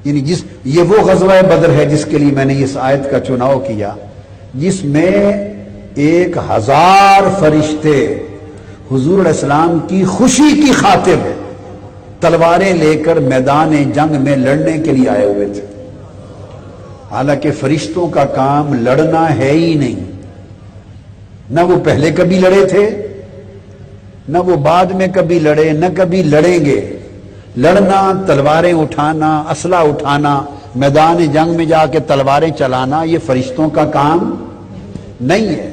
یعنی یہ وہ غزوہ بدر ہے جس کے لیے میں نے اس آیت کا چناؤ کیا، جس میں 1000 فرشتے حضور علیہ السلام کی خوشی کی خاطر تلواریں لے کر میدان جنگ میں لڑنے کے لیے آئے ہوئے تھے۔ حالانکہ فرشتوں کا کام لڑنا ہے ہی نہیں، نہ وہ پہلے کبھی لڑے تھے، نہ وہ بعد میں کبھی لڑے، نہ کبھی لڑیں گے۔ لڑنا، تلواریں اٹھانا، اسلحہ اٹھانا، میدان جنگ میں جا کے تلواریں چلانا، یہ فرشتوں کا کام نہیں ہے۔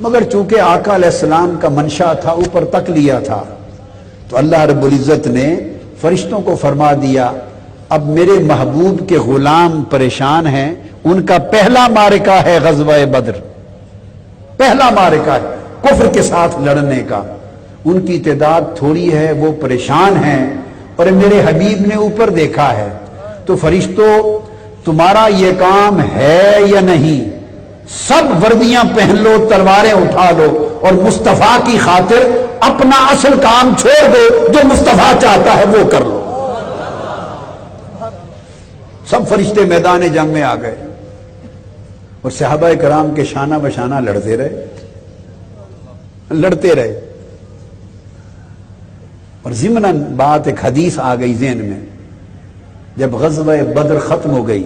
مگر چونکہ آقا علیہ السلام کا منشا تھا، اوپر تک لیا تھا، تو اللہ رب العزت نے فرشتوں کو فرما دیا اب میرے محبوب کے غلام پریشان ہیں، ان کا پہلا معرکہ ہے غزوہ بدر، پہلا معرکہ ہے کفر کے ساتھ لڑنے کا، ان کی تعداد تھوڑی ہے، وہ پریشان ہیں، اور میرے حبیب نے اوپر دیکھا ہے، تو فرشتوں تمہارا یہ کام ہے یا نہیں؟ سب وردیاں پہن لو، تلواریں اٹھا لو، اور مصطفیٰ کی خاطر اپنا اصل کام چھوڑ دو، جو مصطفیٰ چاہتا ہے وہ کر لو۔ سب فرشتے میدان جنگ میں آ گئے، اور صحابہ کرام کے شانہ بشانہ لڑتے رہے۔ اور ضمناً بات ایک حدیث آ گئی ذہن میں، جب غزوہ بدر ختم ہو گئی،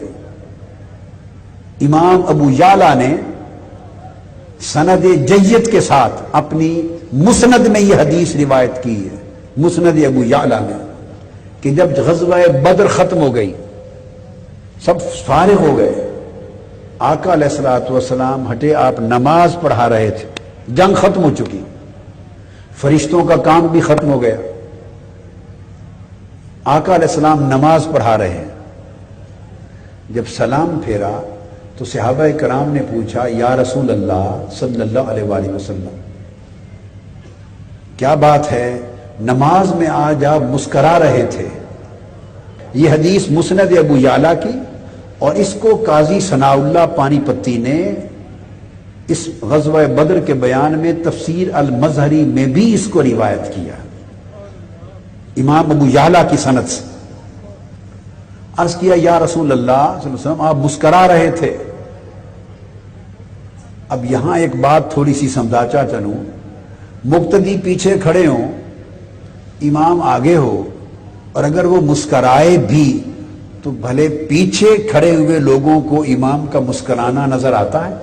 امام ابو یعلا نے سند جید کے ساتھ اپنی مسند میں یہ حدیث روایت کی ہے، مسند ابو یعلا میں، کہ جب غزوہ بدر ختم ہو گئی، سب فارغ ہو گئے، آقا علیہ الصلوۃ والسلام ہٹے، آپ نماز پڑھا رہے تھے، جنگ ختم ہو چکی، فرشتوں کا کام بھی ختم ہو گیا، آقا علیہ السلام نماز پڑھا رہے ہیں۔ جب سلام پھیرا تو صحابہ کرام نے پوچھا یا رسول اللہ صلی اللہ علیہ وآلہ وسلم، کیا بات ہے، نماز میں آج آپ مسکرا رہے تھے؟ یہ حدیث مسند ابو یعلا کی، اور اس کو قاضی ثناء اللہ پانی پتی نے اس غزوہ بدر کے بیان میں تفسیر المظہری میں بھی اس کو روایت کیا، امام ابو یعلا کی سند سے۔ عرض کیا یا رسول اللہ صلی اللہ علیہ وسلم، آپ مسکرا رہے تھے۔ اب یہاں ایک بات تھوڑی سی سمجھاتا چلوں، مقتدی پیچھے کھڑے ہوں، امام آگے ہو، اور اگر وہ مسکرائے بھی تو بھلے پیچھے کھڑے ہوئے لوگوں کو امام کا مسکرانا نظر آتا ہے؟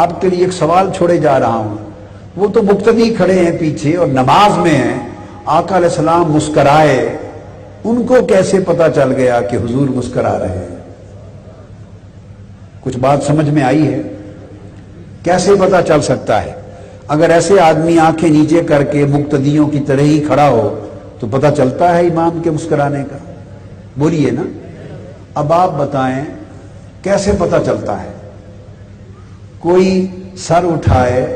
آپ کے لیے ایک سوال چھوڑے جا رہا ہوں، وہ تو مقتدی کھڑے ہیں پیچھے اور نماز میں ہیں، آقا علیہ السلام مسکرائے، ان کو کیسے پتا چل گیا کہ حضور مسکرا رہے ہیں؟ کچھ بات سمجھ میں آئی ہے؟ کیسے پتا چل سکتا ہے؟ اگر ایسے آدمی آنکھیں نیچے کر کے مقتدیوں کی طرح ہی کھڑا ہو تو پتا چلتا ہے امام کے مسکرانے کا؟ بولیے نا، اب آپ بتائیں کیسے پتا چلتا ہے؟ کوئی سر اٹھائے،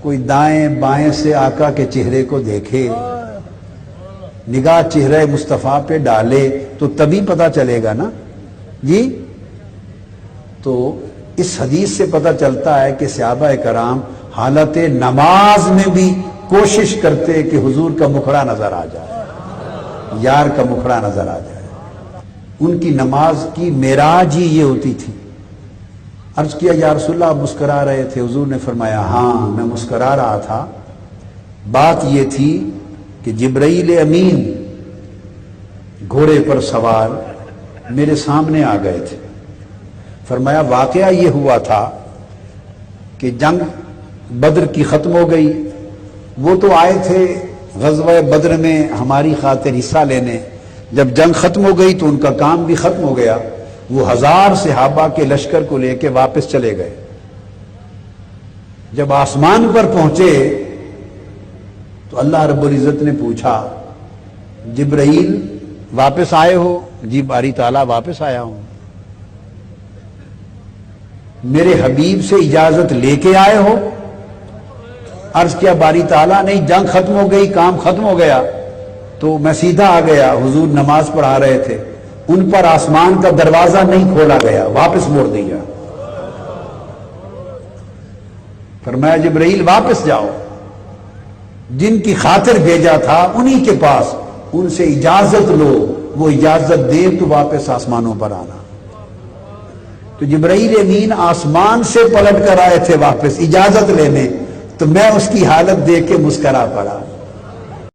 کوئی دائیں بائیں سے آقا کے چہرے کو دیکھے، نگاہ چہرے مصطفیٰ پہ ڈالے تو تبھی پتا چلے گا نا جی۔ تو اس حدیث سے پتا چلتا ہے کہ صحابہ کرام حالت نماز میں بھی کوشش کرتے کہ حضور کا مکھڑا نظر آ جائے، یار کا مکھڑا نظر آ جائے۔ ان کی نماز کی معراج ہی یہ ہوتی تھی۔ عرض کیا یا رسول اللہ آپ مسکرا رہے تھے؟ حضور نے فرمایا ہاں میں مسکرا رہا تھا، بات یہ تھی کہ جبرائیل امین گھوڑے پر سوار میرے سامنے آ گئے تھے۔ فرمایا واقعہ یہ ہوا تھا کہ جنگ بدر کی ختم ہو گئی، وہ تو آئے تھے غزوہ بدر میں ہماری خاطر حصہ لینے، جب جنگ ختم ہو گئی تو ان کا کام بھی ختم ہو گیا، وہ 1000 صحابہ کے لشکر کو لے کے واپس چلے گئے۔ جب آسمان پر پہنچے تو اللہ رب العزت نے پوچھا جبرائیل واپس آئے ہو؟ جی باری تعالیٰ واپس آیا ہوں۔ میرے حبیب سے اجازت لے کے آئے ہو؟ عرض کیا باری تعالیٰ نہیں، جنگ ختم ہو گئی، کام ختم ہو گیا تو میں سیدھا آ گیا، حضور نماز پڑھا رہے تھے، ان پر آسمان کا دروازہ نہیں کھولا گیا، واپس موڑ دیا۔ فرمایا جبرائیل واپس جاؤ، جن کی خاطر بھیجا تھا انہی کے پاس، ان سے اجازت لو وہ اجازت دے تو واپس آسمانوں پر آنا۔ تو جبرائیل امین آسمان سے پلٹ کر آئے تھے واپس اجازت لینے، تو میں اس کی حالت دیکھ کے مسکرا پڑا۔